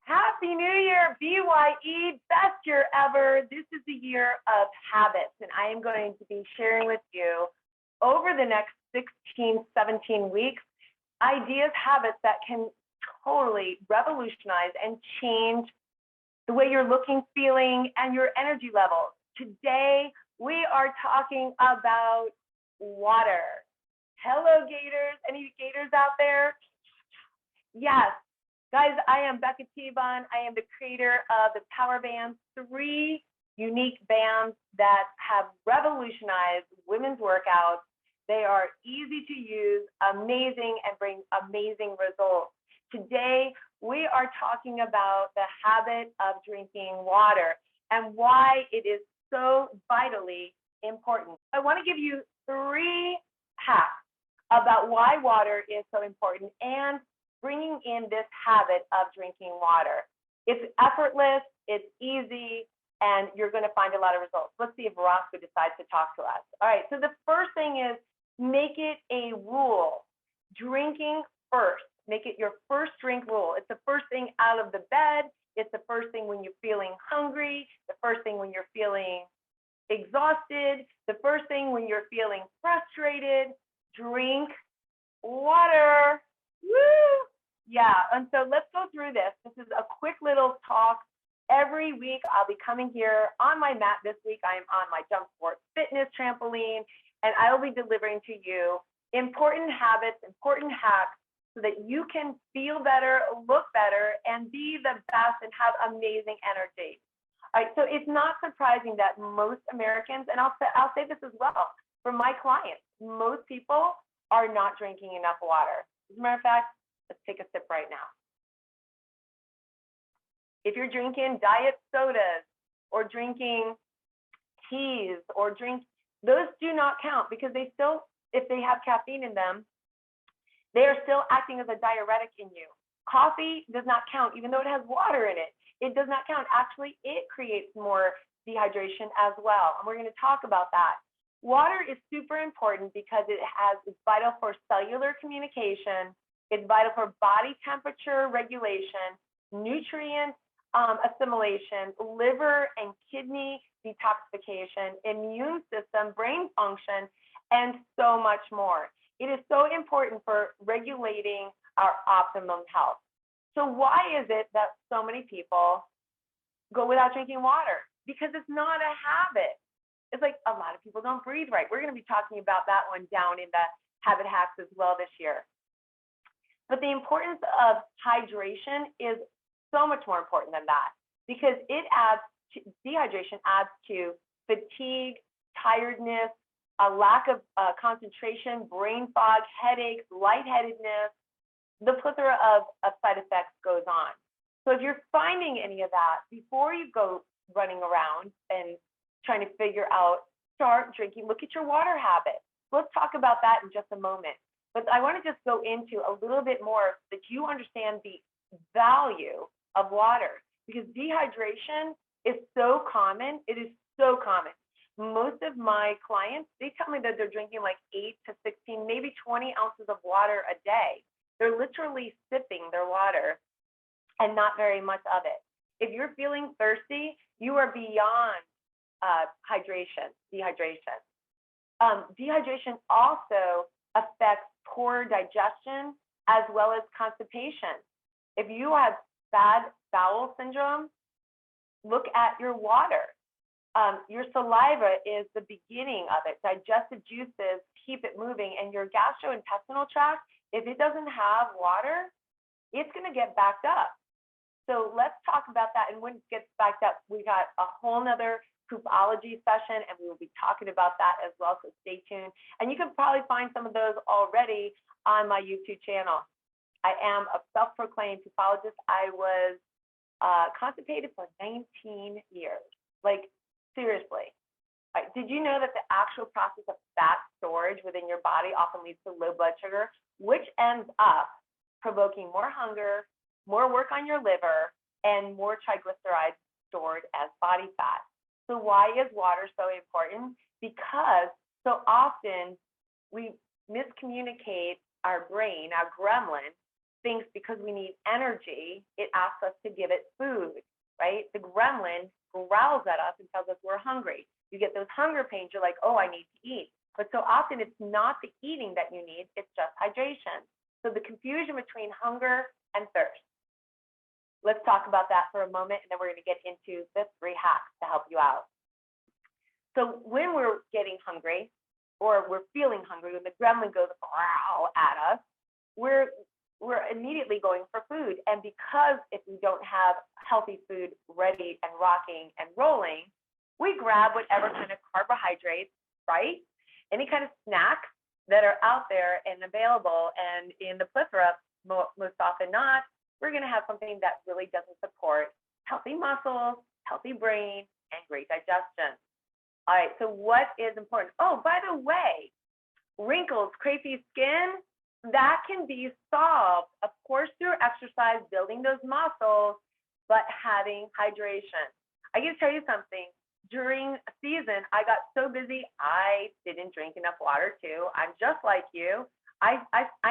Happy New Year, BYE, best year ever. This is the year of habits, and I am going to be sharing with you over the next 16, 17 weeks, ideas, habits that can totally revolutionize and change the way you're looking, feeling, and your energy levels. Today, we are talking about water. Hello, Gators. Any Gators out there? Yes. Guys, I am Becca. I am the creator of the PowHERbands, 3 unique bands that have revolutionized women's workouts. They are easy to use, amazing, and bring amazing results. Today, we are talking about the habit of drinking water and why it is so vitally important. I want to give you 3 hacks about why water is so important and bringing in this habit of drinking water. It's effortless, it's easy, and you're going to find a lot of results. Let's see if Roscoe decides to talk to us. All right, so the first thing is make it a rule. Drinking first. Make it your first drink rule. It's the first thing out of the bed. It's the first thing when you're feeling hungry, the first thing when you're feeling exhausted, the first thing when you're feeling frustrated. Drink water. Woo! Yeah, and so let's go through this. This is a quick little talk. Every week I'll be coming here on my mat. This week I am on my jump sport fitness trampoline, and I will be delivering to you important habits, important hacks, so that you can feel better, look better, and be the best and have amazing energy. All right, so it's not surprising that most Americans, and I'll say this as well, for my clients, most people are not drinking enough water. As a matter of fact, let's take a sip right now. If you're drinking diet sodas or drinking teas or those do not count because they still, if they have caffeine in them, they are still acting as a diuretic in you. Coffee does not count, even though it has water in it. It does not count. Actually, it creates more dehydration as well. And we're going to talk about that. Water is super important because it's vital for cellular communication. It's vital for body temperature regulation, nutrient assimilation, liver and kidney detoxification, immune system, brain function, and so much more. It is so important for regulating our optimum health. So why is it that so many people go without drinking water? Because it's not a habit. It's like a lot of people don't breathe right. We're going to be talking about that one down in the habit hacks as well this year. But the importance of hydration is so much more important than that because dehydration adds to fatigue, tiredness, a lack of concentration, brain fog, headaches, lightheadedness. The plethora of side effects goes on. So if you're finding any of that, before you go running around and trying to figure out, start drinking, look at your water habit. Let's talk about that in just a moment. But I want to just go into a little bit more so that you understand the value of water because dehydration is so common. It is so common. Most of my clients, they tell me that they're drinking like 8 to 16, maybe 20 ounces of water a day. They're literally sipping their water and not very much of it. If you're feeling thirsty, you are beyond dehydration. Dehydration also affects poor digestion as well as constipation. If you have bad bowel syndrome, look at your water. Your saliva is the beginning of it. Digestive juices keep it moving, and your gastrointestinal tract, if it doesn't have water, it's going to get backed up. So let's talk about that. And when it gets backed up, we got a whole nother poopology session, and we will be talking about that as well, so stay tuned. And you can probably find some of those already on my YouTube channel. I am a self-proclaimed poopologist. I was constipated for 19 years. Like, seriously. Did you know that the actual process of fat storage within your body often leads to low blood sugar, which ends up provoking more hunger, more work on your liver, and more triglycerides stored as body fat? So why is water so important? Because so often we miscommunicate our brain, our gremlin, thinks because we need energy, it asks us to give it food, right? The gremlin growls at us and tells us we're hungry. You get those hunger pains, you're like, oh, I need to eat. But so often it's not the eating that you need, it's just hydration. So the confusion between hunger and thirst. Let's talk about that for a moment, and then we're going to get into the 3 hacks to help you out. So when we're getting hungry, or we're feeling hungry, when the gremlin goes growl at us, we're immediately going for food. And because if we don't have healthy food ready and rocking and rolling, we grab whatever kind of carbohydrates, right? Any kind of snacks that are out there and available, and in the plethora, most often not, we're going to have something that really doesn't support healthy muscles, healthy brain, and great digestion. All right, so what is important? Oh, by the way, wrinkles, crepey skin, that can be solved, of course, through exercise, building those muscles, but having hydration. I can tell you something. During a season, I got so busy, I didn't drink enough water too. I'm just like you. I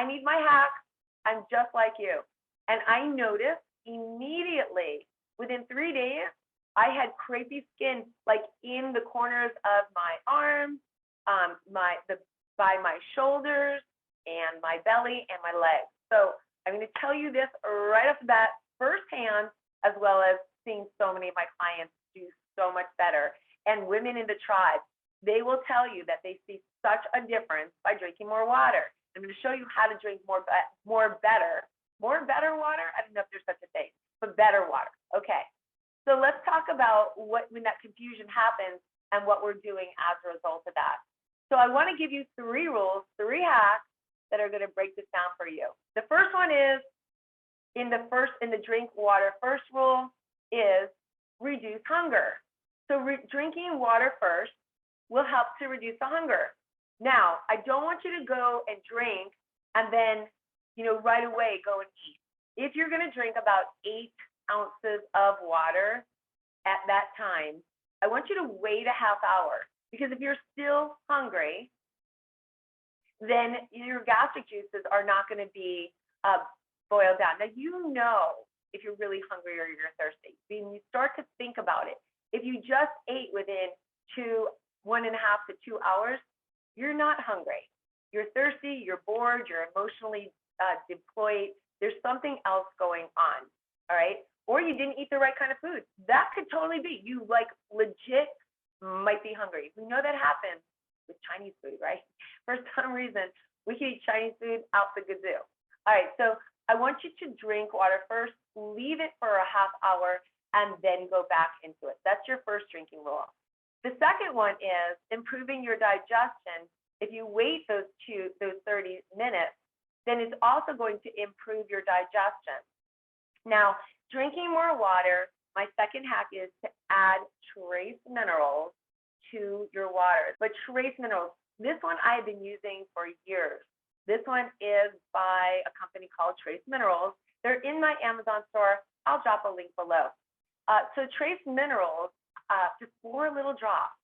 need my hacks. I'm just like you. And I noticed immediately, within 3 days, I had crepey skin, like in the corners of my arms, by my shoulders, and my belly, and my legs. So I'm going to tell you this right off the bat, firsthand, as well as seeing so many of my clients do so much better. And women in the tribe, they will tell you that they see such a difference by drinking more water. I'm going to show you how to drink more better water. I don't know if there's such a thing, but better water. Okay. So let's talk about when that confusion happens and what we're doing as a result of that. So I want to give you 3 rules, 3 hacks that are going to break this down for you. The first one is in the drink water first rule is reduce hunger. So drinking water first will help to reduce the hunger. Now, I don't want you to go and drink and then, right away go and eat. If you're going to drink about 8 ounces of water at that time, I want you to wait a half hour, because if you're still hungry, then your gastric juices are not going to be boiled down. Now, if you're really hungry or you're thirsty, when you start to think about it, if you just ate within 1.5 to 2 hours, you're not hungry. You're thirsty, you're bored, you're emotionally deployed. There's something else going on, all right? Or you didn't eat the right kind of food. That could totally be. You legit might be hungry. We know that happens with Chinese food, right? For some reason, we can eat Chinese food out the gazoo. All right, so I want you to drink water first, leave it for a half hour, and then go back into it. That's your first drinking rule. The second one is improving your digestion. If you wait those 30 minutes, then it's also going to improve your digestion. Now, drinking more water, my second hack is to add trace minerals to your water. But trace minerals, this one I have been using for years. This one is by a company called Trace Minerals. They're in my Amazon store. I'll drop a link below. So trace minerals, just 4 little drops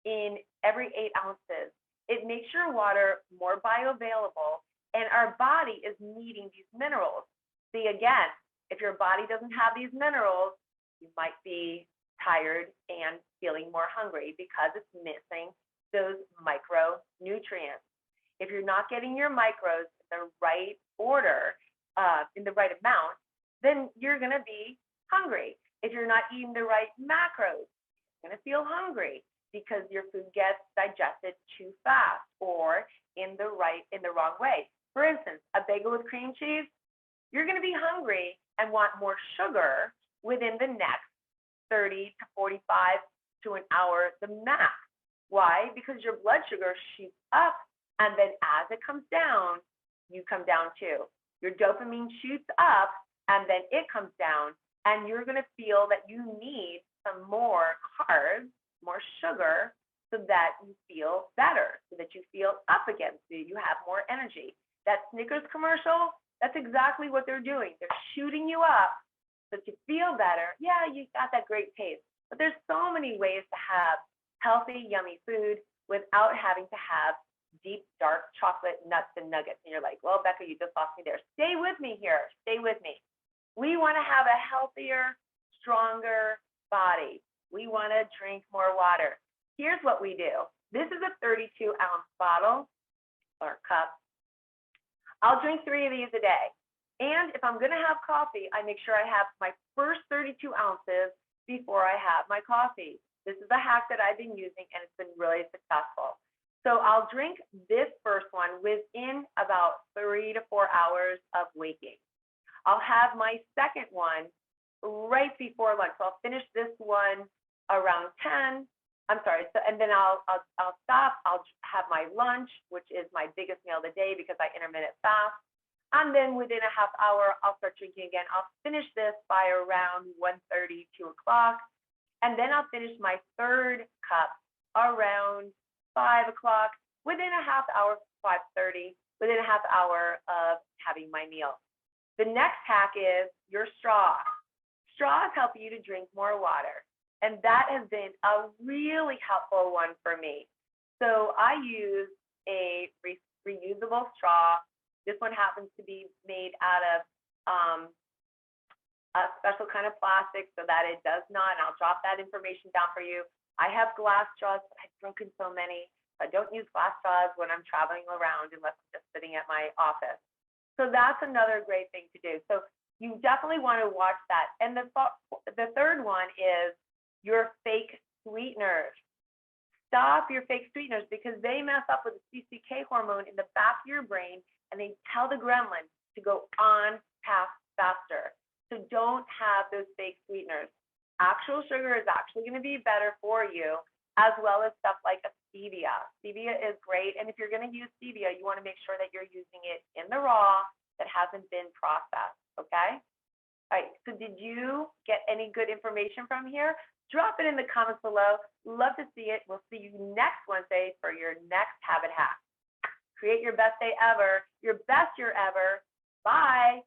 in every 8 ounces. It makes your water more bioavailable, and our body is needing these minerals. See, again, if your body doesn't have these minerals, you might be tired and feeling more hungry because it's missing those micronutrients. If you're not getting your micros in the right order, in the right amount, then you're going to be hungry. If you're not eating the right macros, you're going to feel hungry because your food gets digested too fast or in the wrong way. For instance, a bagel with cream cheese, you're going to be hungry and want more sugar within the next 30 to 45 to an hour, the max. Why? Because your blood sugar shoots up, and then as it comes down, you come down too. Your dopamine shoots up, and then it comes down, and you're going to feel that you need some more carbs, more sugar, so that you feel better, so that you feel up again, so you have more energy. That Snickers commercial, that's exactly what they're doing. They're shooting you up so that you feel better. Yeah, you got that great taste, but there's so many ways to have healthy, yummy food without having to have deep, dark chocolate nuts and nuggets. And you're like, well, Becca, you just lost me there. Stay with me here. Stay with me. We want to have a healthier, stronger body. We want to drink more water. Here's what we do. This is a 32-ounce bottle or cup. I'll drink 3 of these a day. And if I'm going to have coffee, I make sure I have my first 32 ounces before I have my coffee. This is a hack that I've been using, and it's been really successful. So I'll drink this first one within about 3 to 4 hours of waking. I'll have my second one right before lunch. So I'll finish this one around 10. I'm sorry. So, and then I'll stop. I'll have my lunch, which is my biggest meal of the day because I intermittent fast. And then within a half hour, I'll start drinking again. I'll finish this by around 1:30, 2 o'clock. And then I'll finish my third cup around 5 o'clock, within a half hour, 5:30, within a half hour of having my meal. The next hack is your straw. Straws help you to drink more water. And that has been a really helpful one for me. So I use a reusable straw. This one happens to be made out of a special kind of plastic so that it does not, and I'll drop that information down for you. I have glass straws, but I've broken so many. I don't use glass straws when I'm traveling around unless I'm just sitting at my office. So that's another great thing to do. So you definitely want to watch that. And the third one is your fake sweeteners. Stop your fake sweeteners because they mess up with the CCK hormone in the back of your brain, and they tell the gremlin to go on past faster. So don't have those fake sweeteners. Actual sugar is actually going to be better for you, as well as stuff like a stevia. Stevia is great, and if you're going to use stevia, you want to make sure that you're using it in the raw that hasn't been processed, okay? All right, so did you get any good information from here? Drop it in the comments below. Love to see it. We'll see you next Wednesday for your next habit hack. Create your best day ever, your best year ever. Bye.